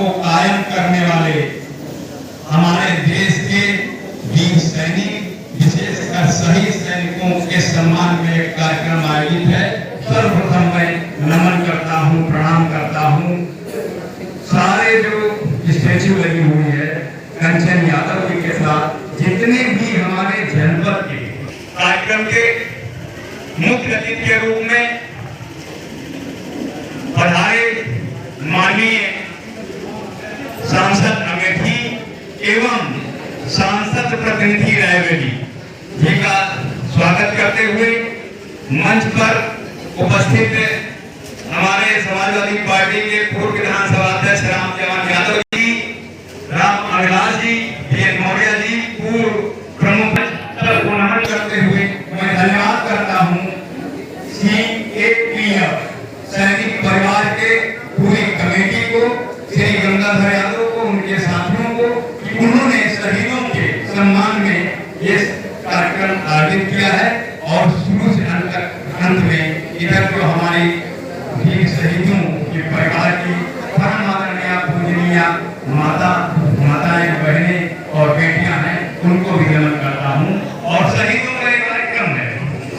को कायम करने वाले हमारे देश के वीर सैनिक, विशेषकर शहीद सैनिकों के सम्मान में एक कार्यक्रम आयोजित है। सर्वप्रथम मैं नमन करता हूँ, प्रणाम करता हूँ। सारे जो स्टैच्यू लगी हुई है कंचन यादव जी के साथ जितने भी हमारे जनपद के कार्यक्रम के मुख्य अतिथि के रूप में पधारे माननीय सांसद अमेठी एवं सांसद प्रतिनिधि रायबरेली जी का स्वागत करते हुए मंच पर उपस्थित हमारे समाजवादी पार्टी के पूर्व विधानसभा अध्यक्ष राम जवान यादव जी, राम अविनाश जी, मौर्य जी, पूर्व प्रमुख को नमन करते हुए मैं धन्यवाद करता हूँ CAPF सैनिक परिवार के पूरी कमेटी को, श्री गंगाधर यादव को, उनके साथियों को कि उन्होंने शहीदों के सम्मान में ये कार्यक्रम आयोजित किया है। और शुरू से अंत में इधर जो हमारी वीर शहीदों के परिवार की परम आदरणीय पूजनीय माताएं, बहनें और बेटियां हैं, उनको भी नमन करता हूँ। और शहीदों का एक कार्यक्रम है,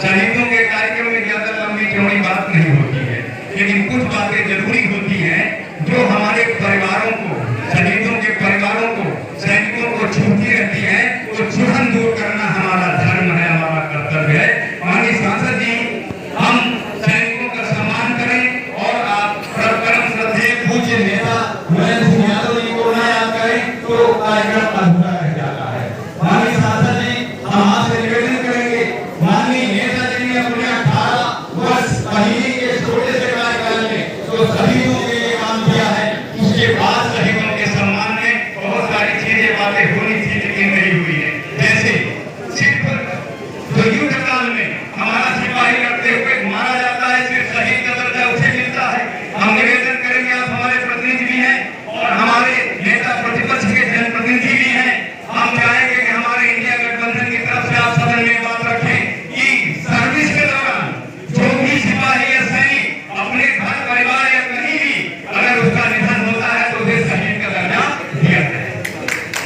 शहीदों के कार्यक्रम में ज्यादा लंबी चौड़ी बात नहीं होती है, लेकिन कुछ बातें जरूरी होती हैं जो हमारे परिवारों को, शहीदों के परिवारों को, सैनिकों को छूती रहती है। तो चूहन दूर करना हमारा धर्म है, हमारा कर्तव्य है। माननीय सांसद जी, हम सैनिकों का सम्मान करें और आप परम श्रद्धेय पूज्य नेता नरेंद्र सिंह यादव जी को न याद करें तो कार्यक्रम अधूरा रह जाता है। माननीय सांसद जी, हम आपसे निवेदन करेंगे, माननीय नेता जी ने अपने 18 वर्ष पहले के छोटे से कार्यकाल में जो शहीदों के लिए काम किया है, उसके बाद शहीदों के सम्मान में बहुत सारी चीजें बातें होनी थी लेकिन नहीं हुई है। जैसे सिर्फ जो युद्ध काल में हमारा सिपाही लड़ते हुए मारा जाता है, सिर्फ शहीद का दर्जा उसे मिलता है। हम निवेदन करेंगे, आप हमारे प्रतिनिधि भी हैं और हमारे नेता प्रतिपक्ष के जनप्रतिनिधि भी हैं, हम चाहेंगे कि हमारे इंडिया गठबंधन की तरफ से आप सदन में बात रखें कि सर्विस के दौरान जो भी सिपाही या सैनिक अपने घर परिवार या कहीं भी अगर उसका निधन होता है तो उसे शहीद का दर्जा दिया जाए।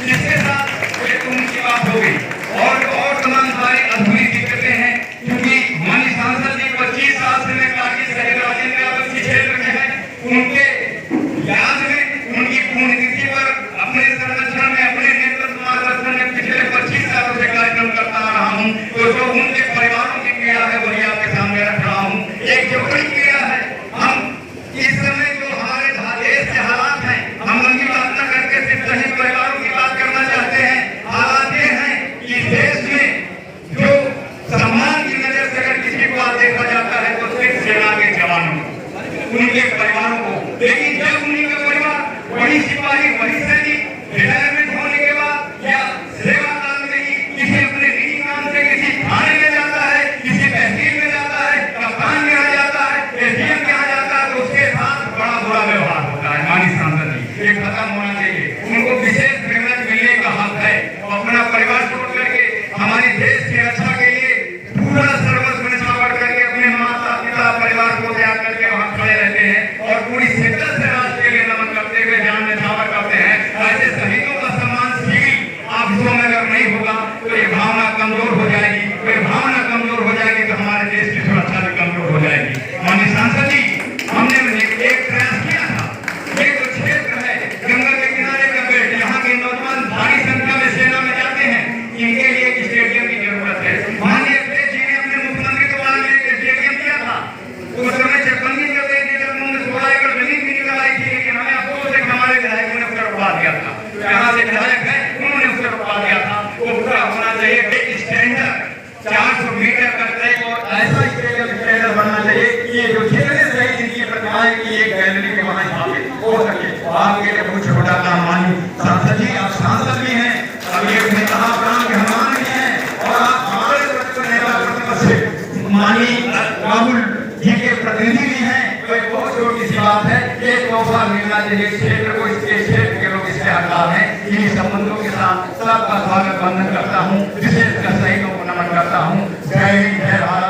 इसके साथ एक उनकी बात हो गई और तमाम सारी अधूरी दिक्कतें हैं, क्योंकि माननीय सांसद जी 25 साल से मैं कारगिल शहीद राजेंद्र यादव जी क्षेत्र में हैं, उनके याद में उनकी पुण्यतिथि पर अपने संरक्षण में, अपने नेतृत्व मार्गदर्शन में पिछले 25 सालों से कार्यक्रम करता रहा हूँ। तो जो उनके परिवारों की पीड़ा है वही आपके सामने रख रहा हूँ। एक जो बड़ी पीड़ा है, हम इस समय जो हमारे देश के हालात हैं, हम लंबी बात न करके सिर्फ शहीद परिवारों की बात करना चाहते हैं। हालात ये हैं कि देश में जो सम्मान की नजर से अगर किसी को देखा जाता है तो सिर्फ सेना के जवानों को, उनके परिवारों को। लेकिन जब उन्हीं का परिवार, वही सिपाही, वही सैनिक रिटायरमेंट होने के बाद या सेवा काल में ही किसी अपने निजी काम से किसी थाने में जाता है, किसी तहसील में जाता है, कप्तान के यहाँ जाता है, SDM के यहाँ जाता है, तो उसके साथ बड़ा बुरा व्यवहार होता है। माननीय सांसद जी, ये खत्म होना चाहिए। उनको विशेष प्रिविलेज मिलने का हक है। अपना परिवार छोड़ करके हमारे देश की रक्षा के लिए पूरा सर्वस्व न्यौछावर करके अपने माता पिता परिवार को त्याग करके वहां खड़े रहते हैं और पूरी शिद्दत से राष्ट्र के लिए नमन करते हुए जान न्यौछावर करते हैं। ऐसे शहीदों का सम्मान सिविल ऑफिसों में अगर नहीं होगा तो ये भावना कमजोर हो जाएगी। तो ये भावना कमजोर हो जाएगी तो हमारे देश की सुरक्षा भी कमजोर हो जाएगी। माननीय सांसद जी, हमने एक प्रयास किया था, ये जो क्षेत्र है गंगा के किनारे का बेल्ट, यहाँ के नौजवान भारी संख्या में सेना में जाते हैं, इनके लिए एक स्टेडियम की जरूरत है। माननीय अखिलेश जी ने अपने मुख्यमंत्री द्वारा में एक स्टेडियम दिया था, उस समय चकबंदी कर रही थी, जब उन्होंने 16 एकड़ जमीन भी निकल आई थी, लेकिन हमें अफसोस है कि हमारे विधायकों ने उसका रुकवा दिया था। यहाँ से विधायक है, उन्होंने उसका रुकवा दिया था। वो पूरा होना चाहिए एक स्टैंडर्ड 400 मीटर का ट्रैक और ऐसा स्टैंडर्ड बनना चाहिए कि ये जो जितने शहीद इनकी प्रतिमाएं की एक गैलरी में वहां स्थापित हो सके। आपके लिए कुछ छोटा काम। माननीय सांसद जी, आप सांसद भी हैं, अब एक नेता प्राण के हनुमान भी हैं और आप हमारे नेता प्रतिपक्ष माननीय राहुल जी के प्रतिनिधि भी हैं। तो एक बहुत छोटी सी बात है, एक तोहफा मिलना चाहिए क्षेत्र को, इसके क्षेत्र के लोग इसके हकदार हैं। इन्हीं संबंधों के साथ सबका स्वागत वंदन करता हूँ, विशेषकर शहीदों को नमन करता हूँ। जय हिंद, जय भारत।